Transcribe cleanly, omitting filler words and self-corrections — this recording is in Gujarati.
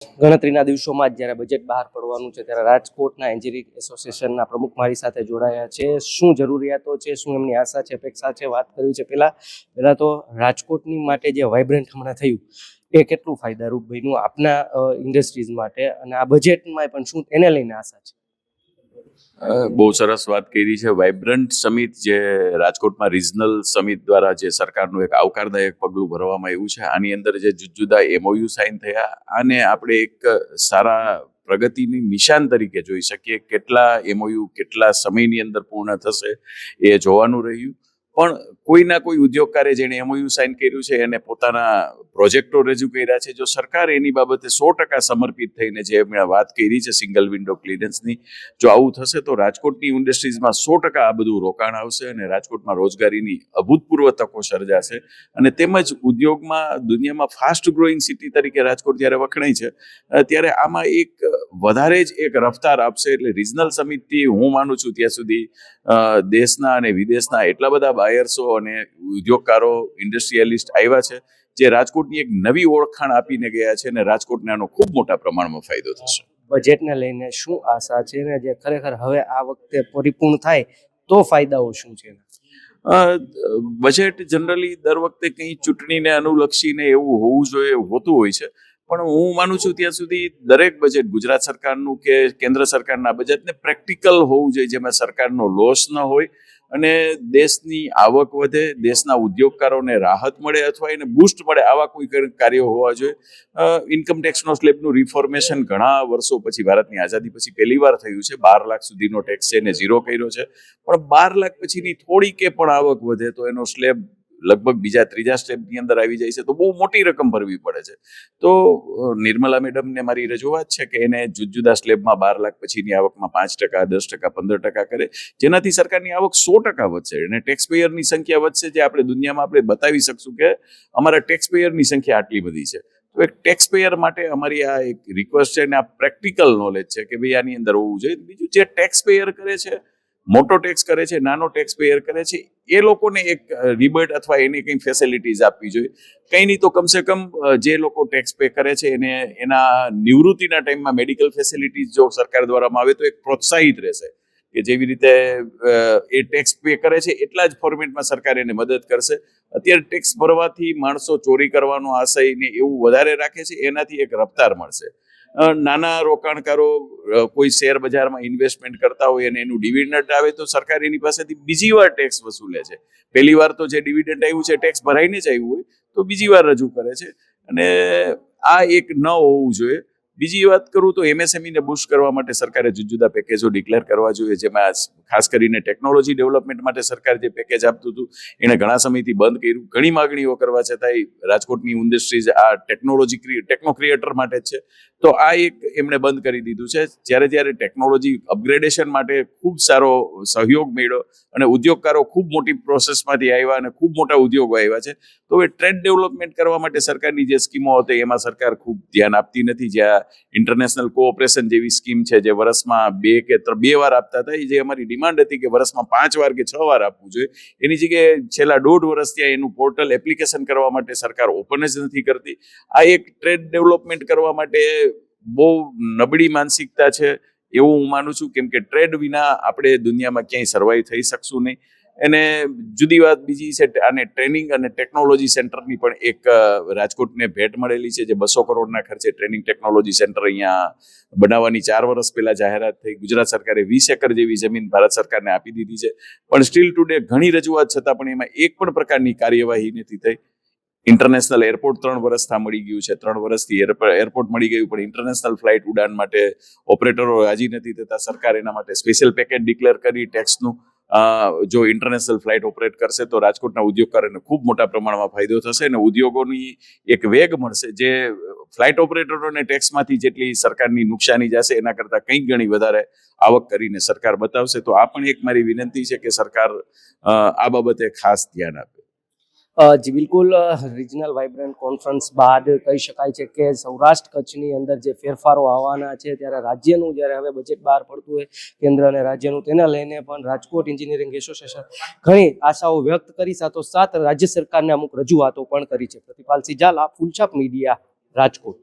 ગણતરીના દિવસોમાં જ જ્યારે બજેટ બહાર પડવાનું છે ત્યારે રાજકોટના એન્જિનિયરિંગ એસોસિએશનના પ્રમુખ મારી સાથે જોડાયા છે. શું જરૂરિયાતો છે, શું એમની આશા છે, અપેક્ષા છે, વાત કરવી છે. પહેલા તો રાજકોટની માટે જે વાઇબ્રન્ટ હમણાં થયું એ કેટલું ફાયદારૂપ બન્યું આપના ઇન્ડસ્ટ્રીઝ માટે, અને આ બજેટમાં પણ શું એને લઈને આશા છે? બહુ સરસ વાત કરી છે. વાઇબ્રન્ટ સમિટ જે રાજકોટમાં રિજનલ સમિટ દ્વારા જે સરકારનું એક આવકારદાયક પગલું ભરવામાં આવ્યું છે, આની અંદર જે જુદા એમઓયુ સાઇન થયા, આને આપણે એક સારા પ્રગતિની નિશાન તરીકે જોઈ શકીએ. કેટલા એમઓયુ કેટલા સમયની અંદર પૂર્ણ થશે એ જોવાનું રહ્યું. પણ કોઈના કોઈ ઉદ્યોગકારે જેને એમઓયુ સાઇન કર્યું છે એને પોતાના પ્રોજેક્ટો રજૂ કર્યા છે. જો સરકાર એની બાબતે 100% સમર્પિત થઈને જે એમણે વાત કરી છે સિંગલ વિન્ડો ક્લિયરન્સની, જો આવું થશે તો રાજકોટની ઇન્ડસ્ટ્રીઝમાં 100% આ બધું રોકાણ આવશે અને રાજકોટમાં રોજગારીની અભૂતપૂર્વ તકો સર્જાશે. અને તેમજ ઉદ્યોગમાં દુનિયામાં ફાસ્ટ ગ્રોઈંગ સિટી તરીકે રાજકોટ જ્યારે વખણાય છે ત્યારે આમાં એક વધારે જ એક રફતાર આપશે. એટલે રિજનલ સમિટથી હું માનું છું ત્યાં સુધી દેશના અને વિદેશના એટલા બધા બાયર્સો અને ઉદ્યોગકારો ઇન્ડસ્ટ્રીયલિસ્ટ આવ્યા છે જે રાજકોટની એક નવી ઓળખાણ આપીને ગયા છે અને રાજકોટને આનો ખૂબ મોટા પ્રમાણમાં ફાયદો થશે. બજેટને લઈને શું આશા છે ને જે ખરેખર હવે આ વખતે પરિપૂર્ણ થાય તો ફાયદાઓ શું છે? બજેટ જનરલી દર વખતે કંઈ ચૂંટણીને અનુલક્ષીને એવું હોવું જોઈએ, હોતું હોય છે. પણ હું માનું છું ત્યાં સુધી દરેક બજેટ ગુજરાત સરકારનું કે કેન્દ્ર સરકારના બજેટને પ્રેક્ટિકલ હોવું જોઈએ, જેમાં સરકારનો લોસ ન હોય અને દેશની આવક વધે, દેશના ઉદ્યોગકારોને રાહત મળે અથવા એને બૂસ્ટ મળે, આવા કોઈ કાર્યો હોવા જોઈએ. ઇન્કમ ટેક્સનો સ્લેબનું રિફોર્મેશન ઘણા વર્ષો પછી ભારતની આઝાદી પછી પહેલી વાર થયું છે. 12 લાખ સુધીનો ટેક્સ છે એને ઝીરો કર્યો છે. પણ 12 લાખ પછીની થોડી કે પણ આવક વધે તો એનો સ્લેબ લગભગ બીજા ત્રીજા સ્ટેપની અંદર આવી જાય છે, તો બહુ મોટી રકમ ભરવી પડે છે. તો નિર્મલા મેડમને મારી રજૂઆત છે કે એને જુદા સ્લેબમાં 12 લાખ પછીની આવકમાં 5%, 10%, 15% કરે, જેનાથી સરકારની આવક 100% વધશે અને ટેક્સ પેયરની સંખ્યા વધશે, જે આપણે દુનિયામાં આપણે બતાવી શકશું કે અમારા ટેક્સ પેયરની સંખ્યા આટલી બધી છે. તો એક ટેક્સ પેયર માટે અમારી આ એક રિક્વેસ્ટ છે અને આ પ્રેક્ટિકલ નોલેજ છે કે ભાઈ આની અંદર હોવું જોઈએ. બીજું, જે ટેક્સ પેયર કરે છે, મોટો ટેક્સ કરે છે, નાનો ટેક્સ પેયર કરે છે, એ લોકોને એક રિબેટ અથવા એની કંઈ ફેસિલિટીઝ આપવી જોઈએ. કંઈ નહીં તો કમસે કમ જે લોકો ટેક્સ પે કરે છે એને એના નિવૃત્તિના ટાઈમમાં મેડિકલ ફેસિલિટીઝ જો સરકાર દ્વારા આવે તો એક પ્રોત્સાહિત રહેશે કે જેવી રીતે એ ટેક્સ પે કરે છે એટલા જ ફોર્મેટમાં સરકાર એને મદદ કરશે. અત્યારે ટેક્સ ભરવાથી માણસો ચોરી કરવાનો આશય ને એવું વધારે રાખે છે, એનાથી એક રફતાર મળશે. નાના રોકાણકારો કોઈ શેર બજારમાં ઇન્વેસ્ટમેન્ટ કરતા હોય અને એનું ડિવિડન્ડ આવે તો સરકાર એની પાસેથી બીજી વાર ટેક્સ વસૂલે છે. પહેલી વાર તો જે ડિવિડન્ડ આવ્યું છે ટેક્સ ભરાઈને જ આવ્યું હોય તો બીજી વાર રજૂ કરે છે, અને આ એક ન હોવું જોઈએ. બીજી વાત કરું તો એમએસએમઈને બુસ્ટ કરવા માટે સરકારે જુદા પેકેજો ડિક્લેર કરવા જોઈએ, જેમાં ખાસ કરીને ટેકનોલોજી ડેવલપમેન્ટ માટે સરકાર જે પેકેજ આપતું હતું એને ઘણા સમયથી બંધ કર્યું. ઘણી માગણીઓ કરવા છતાંય રાજકોટની ઇન્ડસ્ટ્રીઝ આ ટેકનો ક્રિએટર માટે જ છે, તો આ એક એમણે બંધ કરી દીધું છે. જ્યારે ટેકનોલોજી અપગ્રેડેશન માટે ખૂબ સારો સહયોગ મળ્યો અને ઉદ્યોગકારો ખૂબ મોટી પ્રોસેસમાંથી આવ્યા અને ખૂબ મોટા ઉદ્યોગો આવ્યા છે, તો એ ટ્રેડ ડેવલપમેન્ટ કરવા માટે સરકારની જે સ્કીમો હતી એમાં સરકાર ખૂબ ધ્યાન આપતી નથી. જ્યાં ઇન્ટરનેશનલ કોઓપરેશન જેવી સ્કીમ છે જે વર્ષમાં 2 વાર આપતા હતા, જે અમારી ડિમાન્ડ હતી કે વર્ષમાં 5 વાર કે 6 વાર આપવું જોઈએ, એની જગ્યાએ છેલ્લા 1.5 વર્ષ ત્યાં એનું પોર્ટલ એપ્લિકેશન કરવા માટે સરકાર ઓપન જ નથી કરતી. આ એક ટ્રેડ ડેવલપમેન્ટ કરવા માટે બહુ નબળી માનસિકતા છે એવું હું માનું છું, કેમ કે ટ્રેડ વિના આપણે દુનિયામાં ક્યાંય સર્વાઈવ થઈ શકશું નહીં. અને જુદી વાત બીજી છે, આને ટ્રેનિંગ અને ટેકનોલોજી સેન્ટરની પણ એક રાજકોટને ભેટ મળેલી છે, જે 200 કરોડના ખર્ચે ટ્રેનિંગ ટેકનોલોજી સેન્ટર અહીંયા બનાવવાની 4 વર્ષ પહેલા જાહેરાત થઈ. ગુજરાત સરકારે 20 એકર જેવી જમીન ભારત સરકારને આપી દીધી છે, પણ સ્ટીલ ટુડે ઘણી રજૂઆત છતાં પણ એમાં એક પણ પ્રકારની કાર્યવાહી નથી થઈ. ઇન્ટરનેશનલ એરપોર્ટ 3 વર્ષથી મળી ગયું છે, 3 વર્ષથી એરપોર્ટ મળી ગયું, પણ ઇન્ટરનેશનલ ફ્લાઇટ ઉડાન માટે ઓપરેટરો રાજી નથી થતા. સરકાર એના માટે સ્પેશિયલ પેકેજ ડિક્લેર કરી ટેક્સનું. જો ઇન્ટરનેશનલ ફ્લાઇટ ઓપરેટ કરશે તો રાજકોટના ઉદ્યોગકારોને ખૂબ મોટા પ્રમાણમાં ફાયદો થશે અને ઉદ્યોગોની એક વેગ મળશે, જે ફ્લાઇટ ઓપરેટરોને ટેક્સમાંથી જેટલી સરકારની નુકસાની જશે એના કરતાં કંઈક ગણી વધારે આવક કરીને સરકાર બતાવશે. તો આ પણ એક મારી વિનંતી છે કે સરકાર આ બાબતે ખાસ ધ્યાન આપે. જી બિલકુલ. રિજનલ વાઇબ્રન્ટ કોન્ફરન્સ બાદ કહી શકાય છે કે સૌરાષ્ટ્ર કચ્છની અંદર જે ફેરફારો આવવાના છે, ત્યારે રાજ્યનું જ્યારે હવે બજેટ બહાર પડતું હોય કેન્દ્ર અને રાજ્યનું, તેને લઈને પણ રાજકોટ એન્જિનિયરિંગ એસોસિએશન ઘણી આશાઓ વ્યક્ત કરી, સાથોસાથ રાજ્ય સરકારને અમુક રજૂઆતો પણ કરી છે. પ્રતિપાલસિંહ ઝાલા, ફૂલછાપ મીડિયા, રાજકોટ.